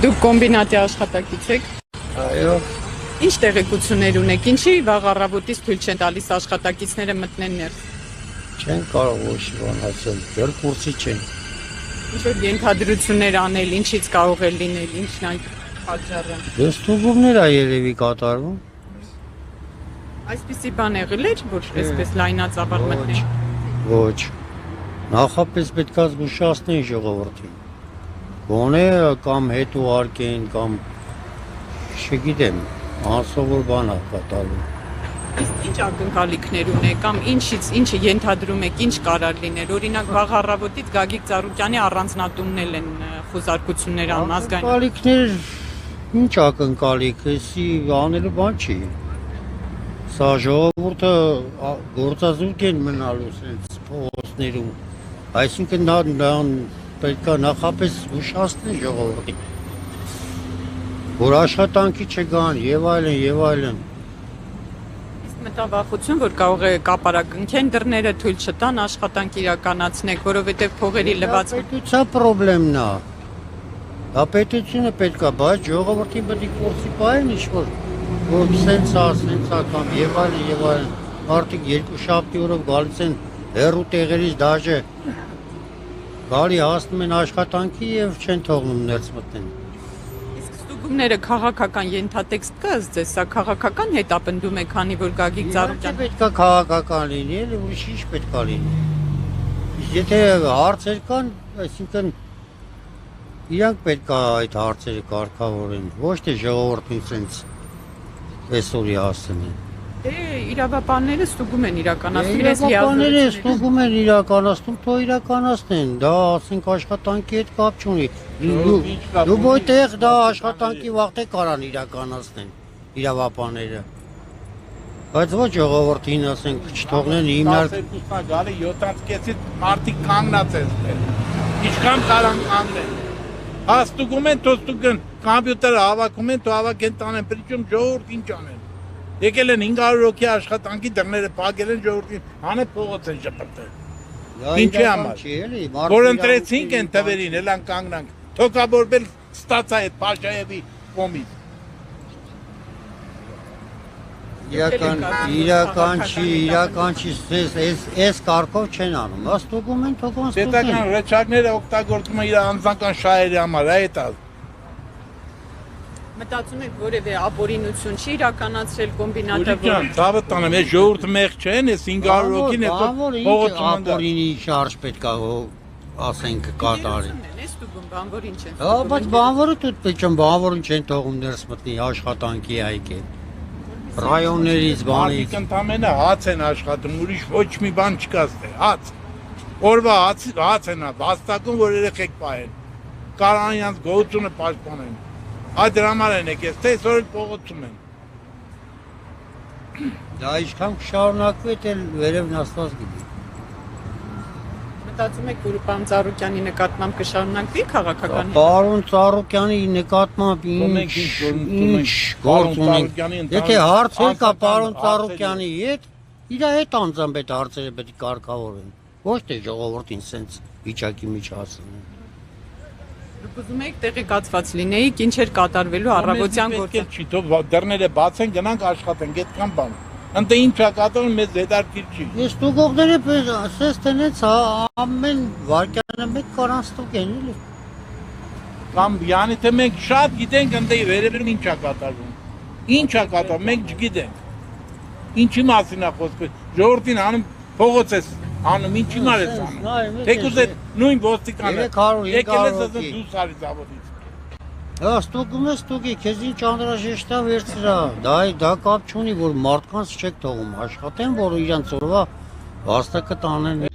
Դուք կոմբինատի աշխատակից եք։ Այո, Ինչ տեղեկություններ ունեք, ինչի վաղ առավոտից թույլ չեն տալիս աշխատակիցները մտնեն ներս։ չեն կարող ոչ բան ասել, դեռ կուրսի չեն։ Ինչ որ ենթադրություններ անել, ինչից կարող է լինել, ինչն այդ պատճառը։ Դստուգումներ է երևի կատարվում։ Այսպիսի բան եղել էր, որ այսպես լայնածավալ մտնեն։ Ոչ։ Նախապես պետք է զգուշացնեն ժողովրդին։ Գոնե կամ հետ ուղարկեն կամ չգիտեմ, անսովոր բան է կատարվում։ Իսկ ինչ ակնկալիքներ ունեք կամ ինչը ենթադրում եք, ինչ կարող լինել։ Օրինակ վաղ առավոտից Գագիկ Ծառուկյանի առանձնատունն են խոզարկություններ անում ազգային։ Ակնկալիքներ, ինչ ակնկալիք, էսի անելու բան չի։ Սա ժողովուրդը գործազուրկ են մնալու սենց փողոցներում։ Այսինքն նա պետք է նախապես զգուշացնել ժողովրդին, որ աշխատանքի չգան եւ այլն եւ այլն։ Իսկ մտավախություն, որ կարող է կապարակնքեն դռները թույլ չտան աշխատանք իրականացնեք, որովհետեւ փողերի լվացում։ Պետության խնդիրն է։ Դա պետությունը պետք է, բայց ժողովրդին պետք է կուրսի պահեն ինչ-որ սենց կամ եւ այլն։ Մարդիկ երկու շաբթի օրով գալիս են հեռու տեղերից դաժե գալի հասնում են աշխատանքի եւ չեն թողնում ներս մտնեն։ Իսկ ստուգումները քաղաքական ենթատեքստ կա ձեզ, սա քաղաքական հետապնդում է, քանի որ Գագիկ Ծառուկյան Պետք է քաղաքական լինի, էլ ուրիշ ինչ պետք է լինի։ Իսկ եթե հարցեր կան, այսինքն իրանք պետք է այդ հարցերը կարգավորեն, ոչ թե ժողովրդին սենց այսօրի ասեն։ իրավապանները ստուգում են իրականացնում, Իրավապանները ստուգում են իրականացնում, թող իրականացնեն, դա ասենք աշխատանքի հետ կապ չունի։ Դու ոյտեղ դա աշխատանքի վաղտե կարան իրականացնեն իրավապանները։ Բայց ոչ ժողովրդին ասենք չթողնեն հիմնարկ գալի 7-ից մարդիկ կանգնած են։ Ինչքան կարան կանգնեն։ Հաստուգում են, թոստուգն կոմպյուտերը հավաքում են, թող հավաքեն տանեն, պրիչում ժողովուրդ ինչ անեն։ Եկել են 500 հոգի աշխատանքի դռները փակել են ժողովրդին, հանե փողոց են շպրտել։ Ինչի համար։ Որ ընտրեցինք են թվերին, ելան կանգնանք։ Թոքաբորբել ստացա այդ Փաշաևի կողմից։ Իրական չի, այս կարգով չեն անում, աստուգում են թողոն ստուգեն։ Պետական ռեչակները օգտագործում են իր անձնական շահերի համար, այդ է։ Մտածում եք որևէ ապօրինություն չի իրականացրել կոմբինատը, որ ցավը տանեմ, այս ժողովուրդը մեղ չեն, այս 500 հոգին է փողոցում ապօրինի շարժ պետք է ասենք կատարի։ Ստուգում բանվոր ինչ են։ Հա, բայց բանվորը դուք պետք է բանվորին չեն թողում ներս մտնի աշխատանքի այգի։ Ռայոններից բանից ընդամենը հաց են աշխատում, ուրիշ ոչ մի բան չկա ստե, հաց։ Օրվա հաց են հաստատում, որ երեխեք պահեն։ Կարան իրանց գոհությունը պաշտպանեն։ Այդ դրաման են եկես, թե այսօր փողոցում են։ Դա ինչքան կշարունակվի, էլ վերևն Աստված գիտի։ Մտածում եք, որ պարոն Ծառուկյանի նկատմամբ կշարունակվի քաղաքական։ Պարոն Ծառուկյանի նկատմամբ ինչ գործ ունենք։ Եթե հարցեր կա պարոն Ծառուկյանի հետ, իր հետ անձամբ այդ հարցերը պետք է կարգավորեն։ Ոչ թե ժողովրդին սենց վիճակի մեջ հասնեն։ Դուք ուզում եք տեղեկացված լինեիք, ինչ էր կատարվելու առավոտյան գործը։ Չի, թող դռները բացեն, գնանք աշխատենք, այդքան բան։ Ընդ ինչա կատարում մեզ հետաքրքիր չի։ Ես ստուգողները ասես տնեց ամեն վարկյանը մեկ կարան ստուգեն, էլի։ Կամ յանի թե մենք շատ գիտենք ընդ վերևերում ինչա կատարվում։ Ինչա կատարվում, մենք չգիտենք։ Ինչի մասին է խոսքը։ Ժողովրդին անում փողոց է անում, ինչի մար է անում։ Թեկուզ է նույն ոստիկանը։ Եկել ես ասել դուրս արի զավոդից։ Հա, ստուգի, քեզ ինչ անհրաժեշտ է վերցրա։ Դա կապ չունի, որ մարդկանց չեք թողում աշխատեն, որ իրանց օրվա վաստակը տանեն։